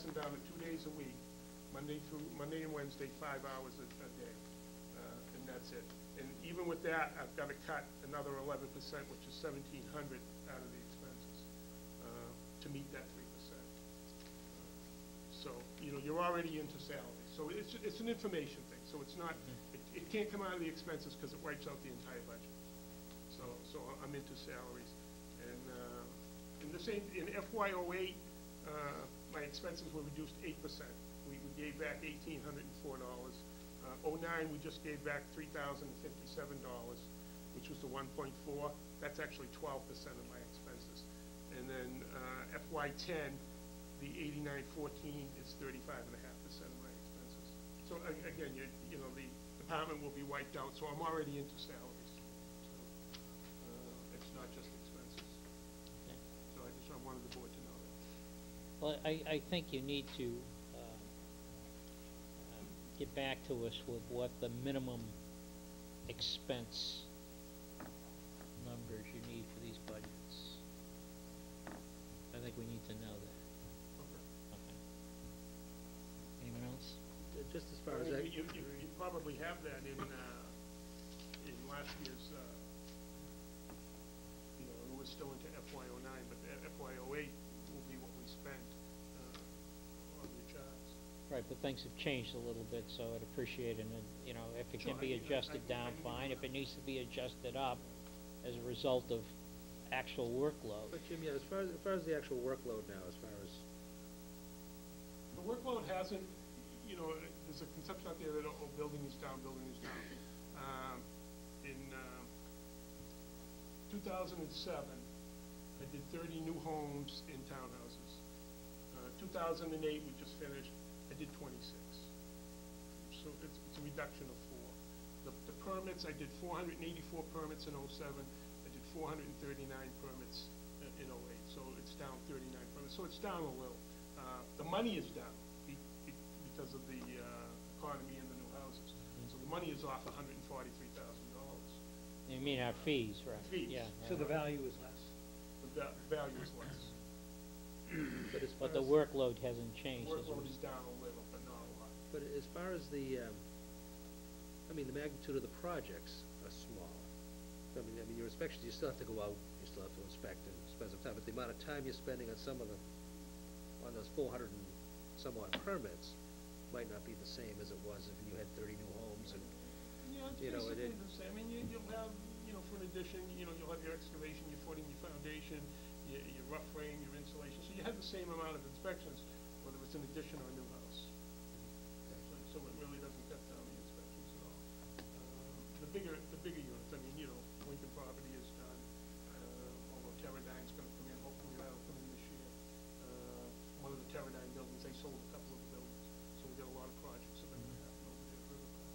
cuts them down to 2 days a week, Monday and Wednesday, 5 hours a day, and that's it. And even with that, I've got to cut another 11%, which is 1,700 out of the expenses to meet that 3%. So you're already into salary. So it's an information thing. So it's not. It can't come out of the expenses because it wipes out the entire budget. So I'm into salaries, and in the same in FY08, my expenses were reduced 8%. We gave back $1,804. 09, we just gave back $3,057, which was the 1.4. That's actually 12% of my expenses. And then FY10, the 8914 is 35.5% of my expenses. So again, the department will be wiped out. So I'm already into salaries. So it's not just expenses. Okay. So I wanted the board to know that. Well, I think you need to get back to us with what the minimum expense numbers you need for these budgets. I think we need to know that. Okay. Anyone else? Just as far as you probably have that in last year's. It was still into FY09, but FY08 will be what we spent on the charts. Right, but things have changed a little bit, so I'd appreciate it. And if it can be adjusted down, fine. If it needs to be adjusted up as a result of actual workload. But Jim, as far as the actual workload now, as far as the workload hasn't. There's a conception out there that building is down, building is down. In 2007, I did 30 new homes in townhouses. 2008, we just finished. I did 26. So it's a reduction of 4. The permits, I did 484 permits in 07. I did 439 permits in 08. So it's down 39 permits. So it's down a little. The money is down because of the economy in the new houses. So the money is off $143,000. You mean our fees, right? Fees. Yeah. So the value is less. The value is less. But the workload hasn't changed. The workload is down a little, but not a lot. But as far as the magnitude of the projects are small. I mean, your inspections, you still have to go out, you still have to inspect and spend some time, but the amount of time you're spending on on those 400 and somewhat permits might not be the same as it was if you had 30 new homes and, it's basically the same. I mean, you'll have, for an addition, you'll have your excavation, your footing, your foundation, your rough frame, your insulation. So you have the same amount of inspections, whether it's an addition or a new house. So it really doesn't cut down the inspections at all. The bigger units, I mean, Lincoln property is done, although Terradine's going to come in, hopefully that'll come in this year. One of the Terradine buildings, they sold a couple of the buildings, so we got a lot of projects that are going to happen over there at Riverpark.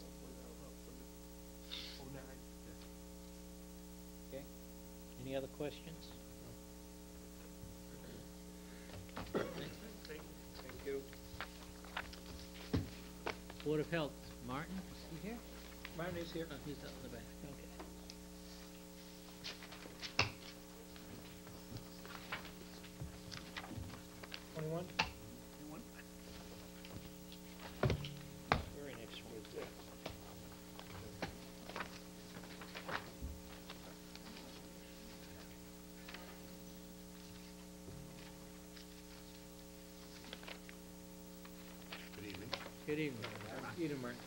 Hopefully that'll help for the 09. Okay. Any other questions? Thank you. Board of Health, Martin, is he here? Martin is here. Oh, he's out in the back, okay. Very next one. Good evening. Good evening. Eden, Martin.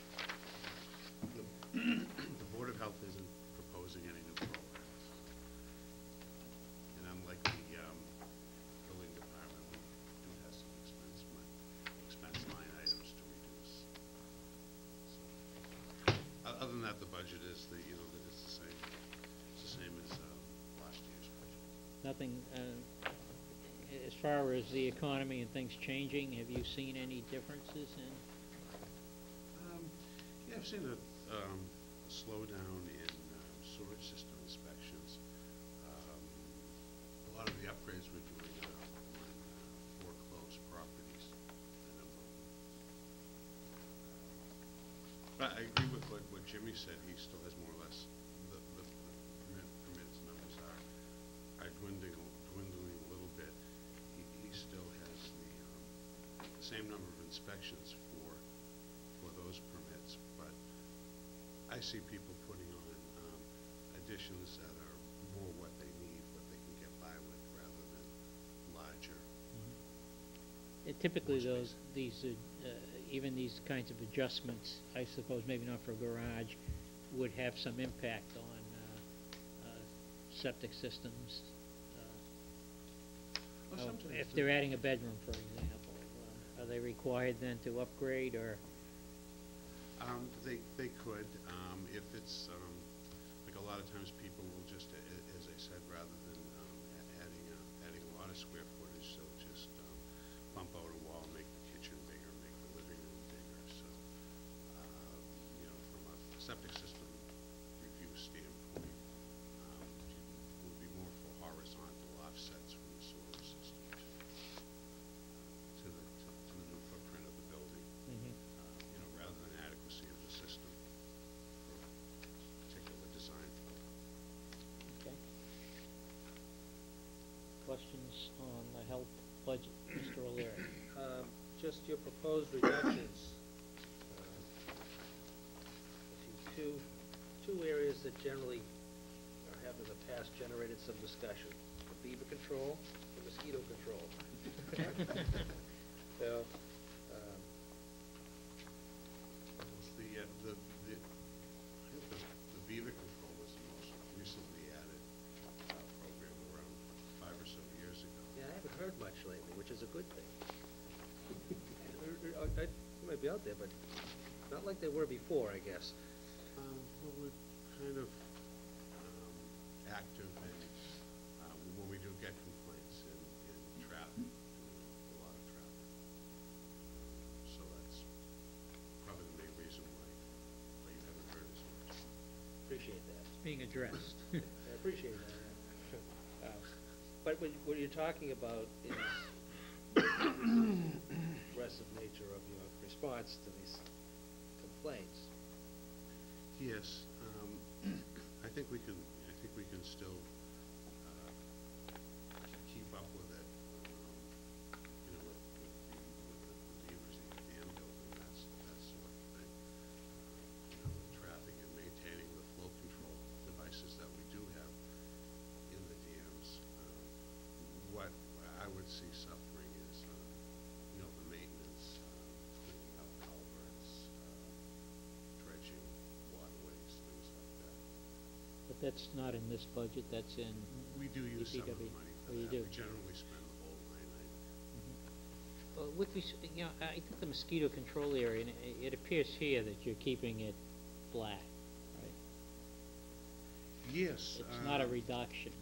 The Board of Health isn't proposing any new programs. And unlike the building department, we do have some expense line items to reduce. So, other than that, the budget is it's the same. It's the same as last year's budget. Nothing, as far as the economy and things changing, have you seen any differences in? Yeah, I've seen a slowdown in sewage system inspections. A lot of the upgrades we're doing are on foreclosed properties. But I agree with what Jimmy said. He still has more or less the permits numbers are dwindling a little bit. He still has same number of inspections for those permits, but I see people putting on additions that are more what they need, what they can get by with, rather than larger. Typically, More those, even these kinds of adjustments, I suppose maybe not for a garage, would have some impact on septic systems. Well, sometimes If they're adding a bedroom, for example, are they required then to upgrade, or? They could, if it's, like a lot of times people will just, as I said, rather than adding a lot of square footage, so just bump out a wall, make the kitchen bigger, make the living room bigger, so, from a septic system review standpoint, it would be more for horizontal offsets from the sewer system to the new footprint of the building. Rather than adequacy of the system for a particular design flow. Okay. Questions on the health budget, Mr. O'Leary? Just your proposed reductions. Two areas that generally have in the past generated some discussion: the beaver control, the mosquito control. So, The beaver control was the most recently added program around 5 or so years ago. yeah, I haven't heard much lately, which is a good thing. They might be out there, but not like they were before, I guess. Well, we're kind of active, and when we do get complaints in traffic, a lot of traffic. So that's probably the main reason why you haven't heard as much. Appreciate that. It's being addressed. I appreciate that. But what you're talking about is the aggressive nature of your response to these complaints. Yes, I think we can still keep up with it. With the beavers and the dam building, that's the sort of thing. The traffic and maintaining the flow control devices that we do have in the dams. What I would see suffering is, the maintenance, cleaning up culverts, dredging waterways, things like that. But that's not in this budget, that's in, We do use some of the DPW. money Oh, for you that. do? We generally spend the whole line item. with I think the mosquito control area, and it appears here that you're keeping it flat, right? Yes. It's not a reduction,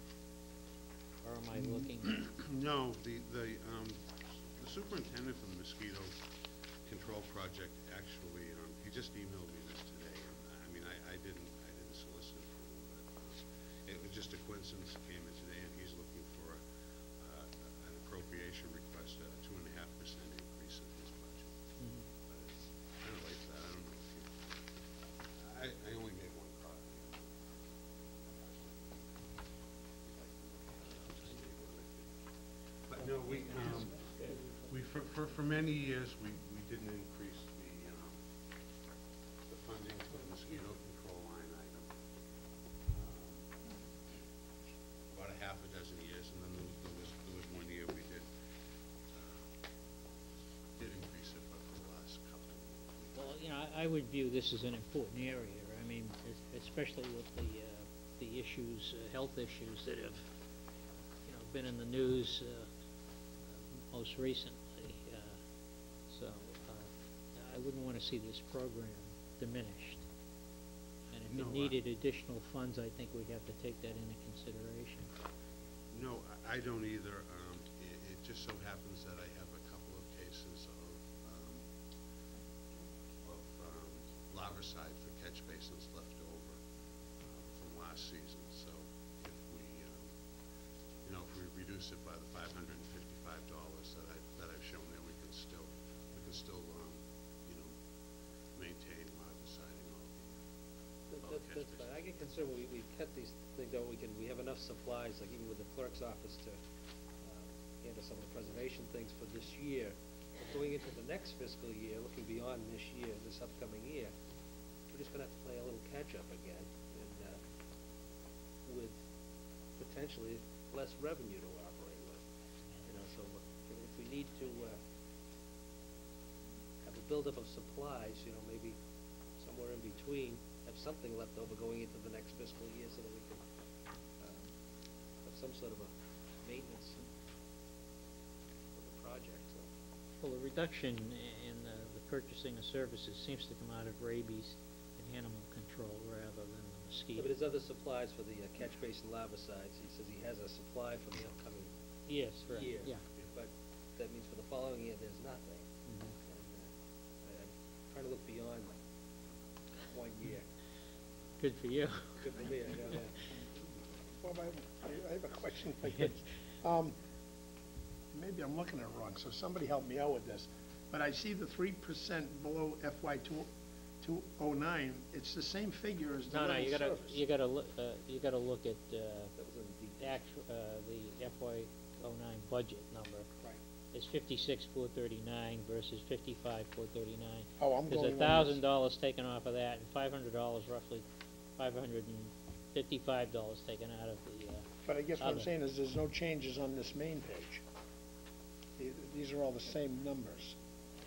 or am I looking? No, the superintendent for the mosquito control project actually, he just emailed me this today, and I didn't solicit it from him, but it was just a coincidence it came in today, and he's looking for an appropriation request, a 2.5% increase in his budget. But it's kind of late for that. I don't know if you, I only made one copy. But no, for many years, we didn't increase the funding for the mosquito control line item. About a half a dozen years, and then there was 1 year we did increase it, but for the last couple. Well, I would view this as an important area. I mean, especially with the issues, health issues that have, been in the news most recently. So I wouldn't want to see this program diminished. And if No, it needed additional funds, I think we'd have to take that into consideration. No, I don't either. It just so happens that I have a couple of cases of larvicide for catch basins left over from last season. So if we reduce it by the $555 that I've shown there, we can still maintain larviciding all the catch That's fine. I get concerned when we cut these things out, we have enough supplies, like even with the clerk's office, to handle some of the preservation things for this year. Going into the next fiscal year, looking beyond this year, this upcoming year, we're just gonna have to play a little catch-up again, and, with potentially less revenue to operate with. So if we need to, have a buildup of supplies, maybe somewhere in between, have something left over going into the next fiscal year so that we can, have some sort of a maintenance of the project, so. Well, the reduction in the purchasing of services seems to come out of rabies and animal control rather than the Yeah, mosquito. but there's other supplies for the catch basin larvicides. He says he has a supply for the upcoming Yes, right, year. yeah. But that means for the following year, there's nothing. Mhm. And I'm trying to look beyond 1 year. Good for you. Good for me, I know, yeah. Bob, I have a question if I could. Maybe I'm looking at it wrong, so somebody help me out with this. But I see the 3% below FY 2009, it's the same figure as the No, level you service. you gotta look at, That was in the the FY '09 budget number. Right. It's 56,439 versus 55,439. Oh, I'm going There's on $1,000 taken off of that, and $500 roughly, $555 taken out of the, But I guess what I'm other. saying is there's no changes on this main page. These are all the same numbers.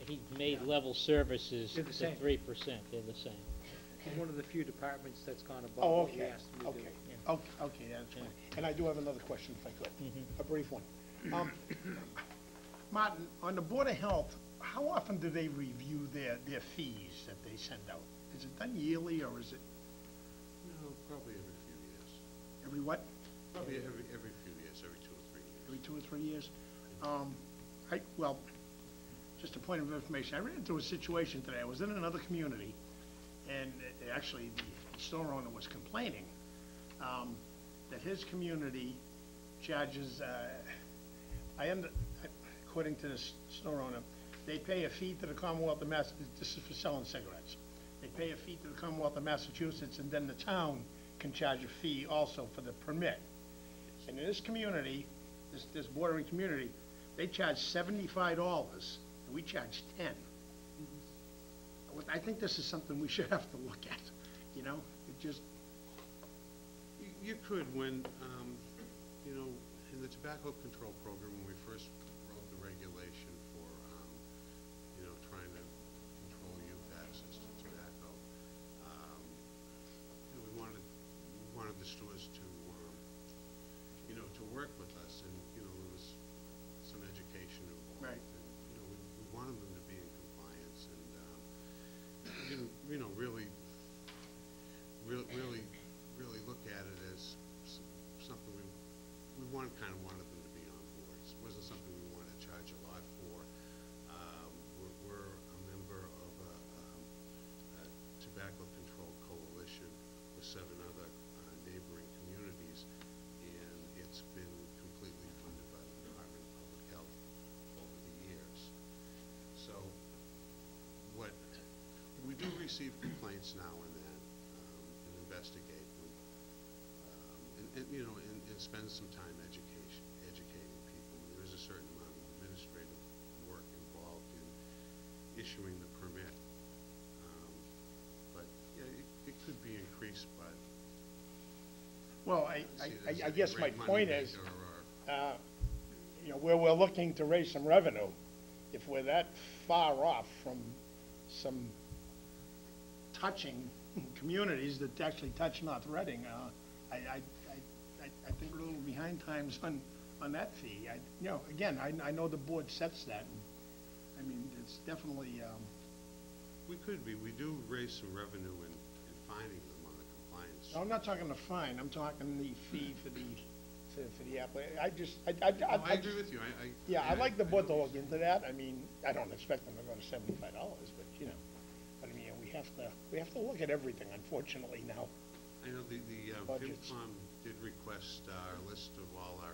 he made level services They're to the same. 3%, they're the same. He's one of the few departments that's gone above Oh, what we okay, asked him to do. okay, Yeah. okay, that's fine. And I do have another question if I could, Mhm. a brief one. Martin, on the Board of Health, how often do they review their fees that they send out? Is it done yearly or is it No, probably every few years. every what? Probably every few years, every 2 or 3 years. Every 2 or 3 years? Well, just a point of information, I ran into a situation today, I was in another community, and actually, the store owner was complaining, that his community charges, according to the store owner, they pay a fee to the Commonwealth of Massachusetts, this is for selling cigarettes. They pay a fee to the Commonwealth of Massachusetts, and then the town can charge a fee also for the permit. And in this community, this bordering community, they charge $75, and we charge 10. I think this is something we should have to look at, it just, You could when, in the tobacco control program, when we first wrote the regulation for, trying to control youth access to tobacco, we wanted the stores to, to work with us, and, there was some education involved. Right. And, we wanted them to be in compliance, and, really look at it as something we wanted them to be on board. It wasn't something we wanted to charge a lot for. We're a member of a tobacco control coalition with 7 other neighboring communities, and it's been completely funded by the Department of Public Health over the years. So we do receive complaints now and then, and investigate them, and spend some time educating people. There is a certain amount of administrative work involved in issuing the permit. But yeah, it could be increased, but well, see it as I a guess my great point is, moneymaker or- where we're looking to raise some revenue, if we're that far off from some touching communities that actually touch North Reading, I think we're a little behind times on that fee. Again, I know the board sets that, and, it's definitely, We could be. We do raise some revenue in finding them on the compliance. no, I'm not talking the fine, I'm talking the fee for the applicant. I agree with you. Yeah, I'd like the I board to know- look into that. I don't expect them to go to $75, but, we have to look at everything, unfortunately, now. I know the Budgets. FinCom did request our list of all our